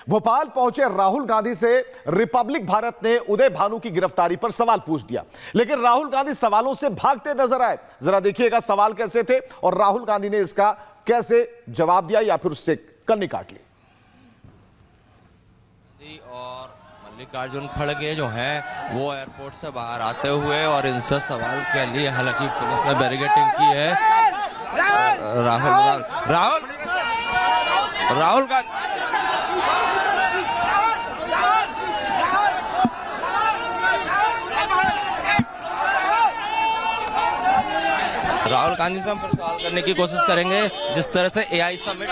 भोपाल पहुंचे राहुल गांधी से रिपब्लिक भारत ने उदय भानु की गिरफ्तारी पर सवाल पूछ दिया, लेकिन राहुल गांधी सवालों से भागते नजर आए। जरा देखिएगा सवाल कैसे थे और राहुल गांधी ने इसका कैसे जवाब दिया या फिर उससे कन्नी काट ली। और मल्लिकार्जुन खड़गे जो हैं वो एयरपोर्ट से बाहर आते हुए और इनसे सवाल के लिए हालांकि पुलिस ने बैरिकेडिंग की है। राहुल गांधी से हम पर सवाल करने की कोशिश करेंगे। जिस तरह से एआई समिट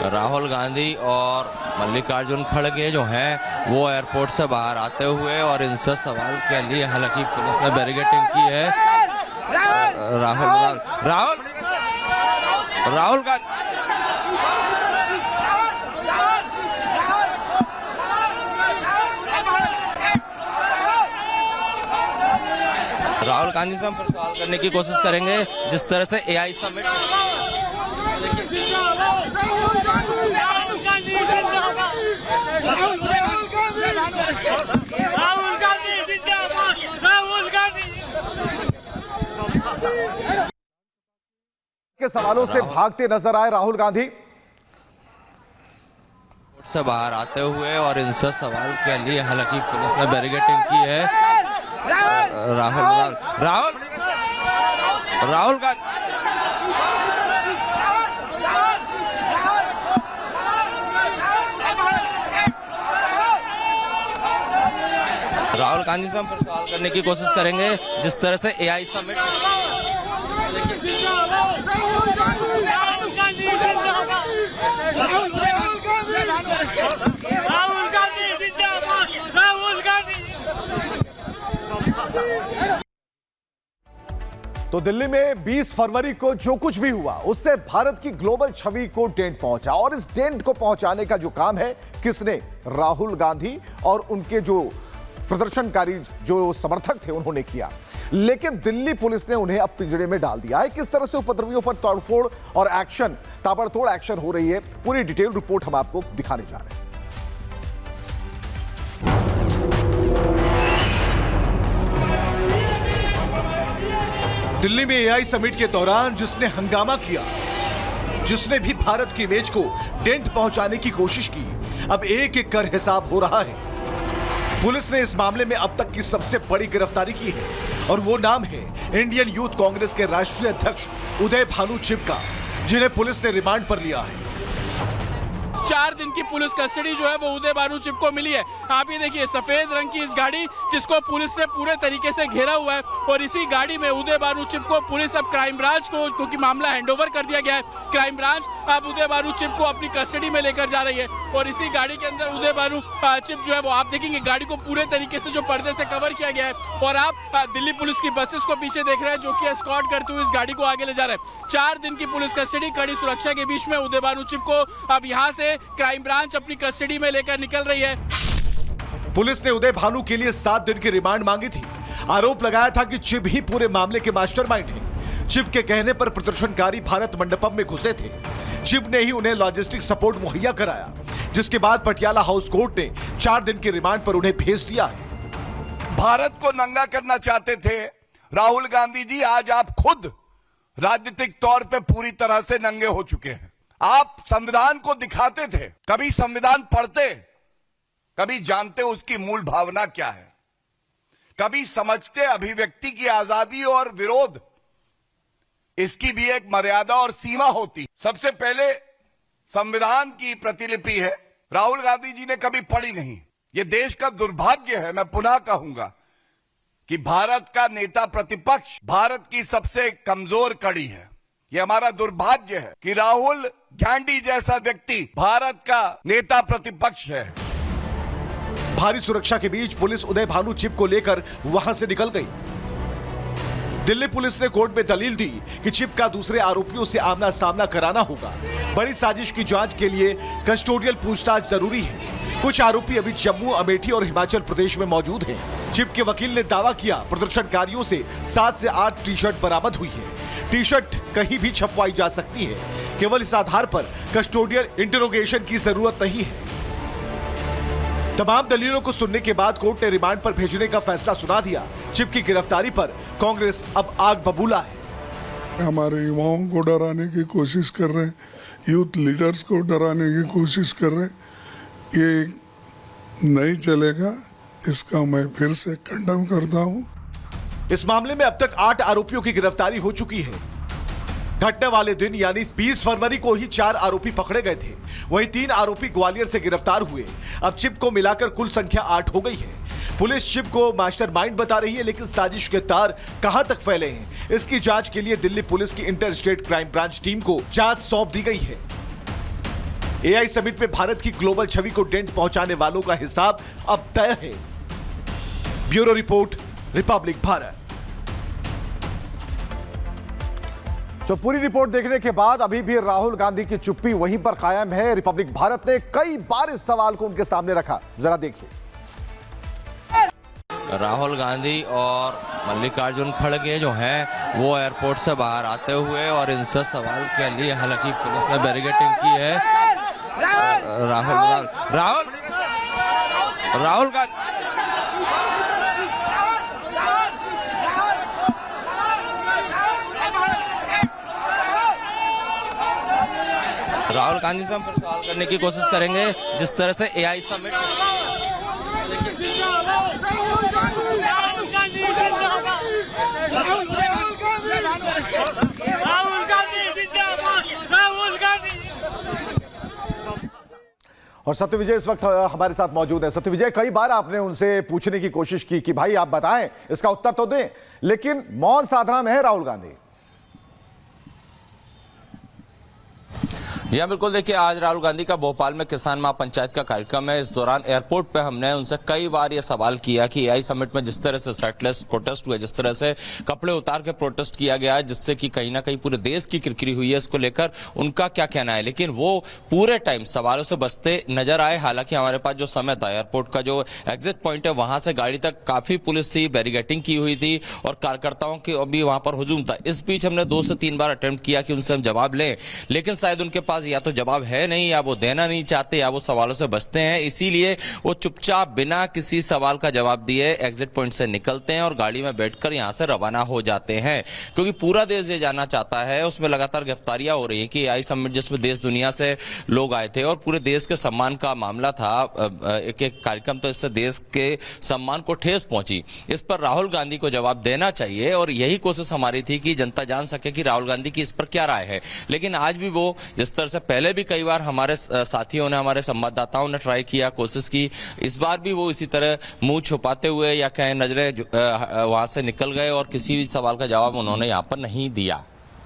राहुल गांधी और मल्लिकार्जुन खड़गे जो हैं वो एयरपोर्ट से बाहर आते हुए और इनसे सवाल के लिए हालांकि पुलिस ने बैरिकेडिंग की है। राहुल गांधी से हम पर सवाल करने की कोशिश करेंगे। जिस तरह से एआई समिट के सवालों से भागते नजर आए राहुल गांधी से बाहर आते हुए और इनसे सवाल के लिए हालांकि पुलिस ने बैरिकेडिंग की है। राहुल गांधी से हम पर सवाल करने की कोशिश करेंगे। जिस तरह से एआई समिट तो दिल्ली में 20 फरवरी को जो कुछ भी हुआ उससे भारत की ग्लोबल छवि को डेंट पहुंचा, और इस डेंट को पहुंचाने का जो काम है किसने? राहुल गांधी और उनके जो प्रदर्शनकारी जो समर्थक थे उन्होंने किया। लेकिन दिल्ली पुलिस ने उन्हें अब पिंजड़े में डाल दिया है। किस तरह से उपद्रवियों पर तोड़फोड़ और एक्शन, ताबड़तोड़ एक्शन हो रही है, पूरी डिटेल रिपोर्ट हम आपको दिखाने जा रहे हैं। दिल्ली में एआई समिट के दौरान जिसने हंगामा किया, जिसने भी भारत की इमेज को डेंट पहुंचाने की कोशिश की, अब एक एक कर हिसाब हो रहा है। पुलिस ने इस मामले में अब तक की सबसे बड़ी गिरफ्तारी की है और वो नाम है इंडियन यूथ कांग्रेस के राष्ट्रीय अध्यक्ष उदय भानु चिपका, जिन्हें पुलिस ने रिमांड पर लिया है। 4 दिन की पुलिस कस्टडी जो है वो उदय भानु चिप को मिली है। आप ये देखिए सफेद रंग की इस गाड़ी जिसको पुलिस ने पूरे तरीके से घेरा हुआ है, और इसी गाड़ी में उदय भानु चिप को पुलिस अब क्राइम ब्रांच को, क्योंकि मामला हैंडओवर कर दिया गया है, क्राइम ब्रांच अब उदय भानु चिप को अपनी कस्टडी में लेकर जा रही है। और इसी गाड़ी के अंदर उदय भानु चिप जो है वो आप देखेंगे गाड़ी को पूरे तरीके से जो पर्दे से कवर किया गया है, और आप दिल्ली पुलिस की बसेस को पीछे देख रहे हैं जो कि एस्कॉर्ट करते हुए इस गाड़ी को आगे ले जा रहे हैं। 4 दिन की पुलिस कस्टडी, कड़ी सुरक्षा के बीच में उदय भानु चिप को अब यहाँ से क्राइम ब्रांच अपनी कस्टडी में लेकर निकल रही है। पुलिस ने उदय भानु के लिए 7 दिन की रिमांड मांगी थी। आरोप लगाया था कि चिप ही पूरे मामले के मास्टरमाइंड है। चिप के कहने पर प्रदर्शनकारी भारत मंडपम में घुसे थे। चिप ने ही उन्हें लॉजिस्टिक सपोर्ट मुहैया कराया, जिसके बाद पटियाला हाउस कोर्ट ने 4 दिन की रिमांड पर उन्हें भेज दिया है। भारत को नंगा करना चाहते थे राहुल गांधी जी, आज आप खुद राजनीतिक तौर पे पूरी तरह से नंगे हो चुके हैं। आप संविधान को दिखाते थे, कभी संविधान पढ़ते, कभी जानते उसकी मूल भावना क्या है, कभी समझते अभिव्यक्ति की आजादी और विरोध, इसकी भी एक मर्यादा और सीमा होती। सबसे पहले संविधान की प्रतिलिपि है, राहुल गांधी जी ने कभी पढ़ी नहीं। यह देश का दुर्भाग्य है, मैं पुनः कहूंगा कि भारत का नेता प्रतिपक्ष भारत की सबसे कमजोर कड़ी है। यह हमारा दुर्भाग्य है कि राहुल गांधी जैसा व्यक्ति भारत का नेता प्रतिपक्ष है। भारी सुरक्षा के बीच पुलिस उदय भानु चिप को लेकर वहां से निकल गई। दिल्ली पुलिस ने कोर्ट में दलील दी कि चिप का दूसरे आरोपियों से आमना सामना कराना होगा। बड़ी साजिश की जांच के लिए कस्टोडियल पूछताछ जरूरी है। कुछ आरोपी अभी जम्मू, अमेठी और हिमाचल प्रदेश में मौजूद हैं। चिप के वकील ने दावा किया प्रदर्शनकारियों से 7 से 8 टी शर्ट बरामद हुई है। टी शर्ट कहीं भी छपवाई जा सकती है, केवल इस आधार पर कस्टोडियल इंटरोगेशन की जरूरत नहीं है। तमाम दलीलों को सुनने के बाद कोर्ट ने रिमांड पर भेजने का फैसला सुना दिया। चिप की गिरफ्तारी पर कांग्रेस अब आग बबूला है। हमारे युवाओं को डराने की कोशिश कर रहे हैं, यूथ लीडर्स को डराने की कोशिश कर रहे हैं। ये नहीं चलेगा, इसका मैं फिर से कंडेम करता हूं। इस मामले में अब तक 8 आरोपियों की गिरफ्तारी हो चुकी है। घटने वाले दिन यानी 20 फरवरी को ही 4 आरोपी पकड़े गए थे, वहीं 3 आरोपी ग्वालियर से गिरफ्तार हुए। अब चिप को मिलाकर कुल संख्या 8 हो गई है। पुलिस चिप को मास्टरमाइंड बता रही है, लेकिन साजिश के तार कहां तक फैले हैं, इसकी जांच के लिए दिल्ली पुलिस की inter state crime branch team को जांच सौंप दी गई है। एआई समिट में भारत की ग्लोबल छवि को डेंट पहुंचाने वालों का हिसाब अब तय है। Bureau report, Republic Bharat. तो पूरी रिपोर्ट देखने के बाद अभी भी राहुल गांधी की चुप्पी वहीं पर कायम है। रिपब्लिक भारत ने कई बार इस सवाल को उनके सामने रखा, जरा देखिए। राहुल गांधी और मल्लिकार्जुन खड़गे जो हैं वो एयरपोर्ट से बाहर आते हुए और इनसे सवाल के लिए हालांकि पुलिस ने बैरिकेडिंग की है। राहुल गांधी राहुल गांधी से हम पर सवाल करने की कोशिश करेंगे। जिस तरह से एआई समिट और सत्य विजय इस वक्त हमारे साथ मौजूद है। सत्य विजय, कई बार आपने उनसे पूछने की कोशिश की कि भाई आप बताएं, इसका उत्तर तो दें, लेकिन मौन साधना में है राहुल गांधी। जी हाँ, बिल्कुल। देखिए, आज राहुल गांधी का भोपाल में किसान महापंचायत का कार्यक्रम है। इस दौरान एयरपोर्ट पे हमने उनसे कई बार ये सवाल किया कि एआई समिट में जिस तरह से सेटलेस प्रोटेस्ट हुए, जिस तरह से कपड़े उतार के प्रोटेस्ट किया गया है, जिससे कि कहीं ना कहीं पूरे देश की किरकिरी हुई है, इसको लेकर उनका क्या कहना है। लेकिन वो पूरे टाइम सवालों से बचते नजर आए। हालांकि हमारे पास जो समय था, एयरपोर्ट का जो एग्जिट पॉइंट है वहां से गाड़ी तक काफी पुलिस थी, बैरिकेडिंग की हुई थी और कार्यकर्ताओं के भी वहां पर हुजूम था। इस बीच हमने 2 से 3 बार अटेम्प्ट किया कि उनसे हम जवाब लें, लेकिन शायद उनके पास या तो जवाब है नहीं, या वो देना नहीं चाहते, या वो सवालों से बचते हैं। इसीलिए वो चुपचाप बिना किसी सवाल का जवाब दिए एग्जिट पॉइंट से निकलते हैं और गाड़ी में बैठकर यहां से रवाना हो जाते हैं। क्योंकि पूरा देश ये जानना चाहता है, उसमें लगातार गिरफ्तारियां हो रही हैं कि एआई समिट जिसमें देश दुनिया से लोग आए थे और पूरे देश के सम्मान का मामला था, एक कार्यक्रम, तो इससे देश के सम्मान को ठेस पहुंची। इस पर राहुल गांधी को जवाब देना चाहिए और यही कोशिश हमारी थी कि जनता जान सके कि राहुल गांधी की इस पर क्या राय है। लेकिन आज भी वो जिस तरह से पहले भी कई बार हमारे साथियों ने, हमारे संवाददाताओं ने ट्राई किया, कोशिश की, इस बार भी वो इसी तरह मुंह छुपाते हुए या कहें नजरें वहां से निकल गए और किसी भी सवाल का जवाब उन्होंने यहां पर नहीं दिया।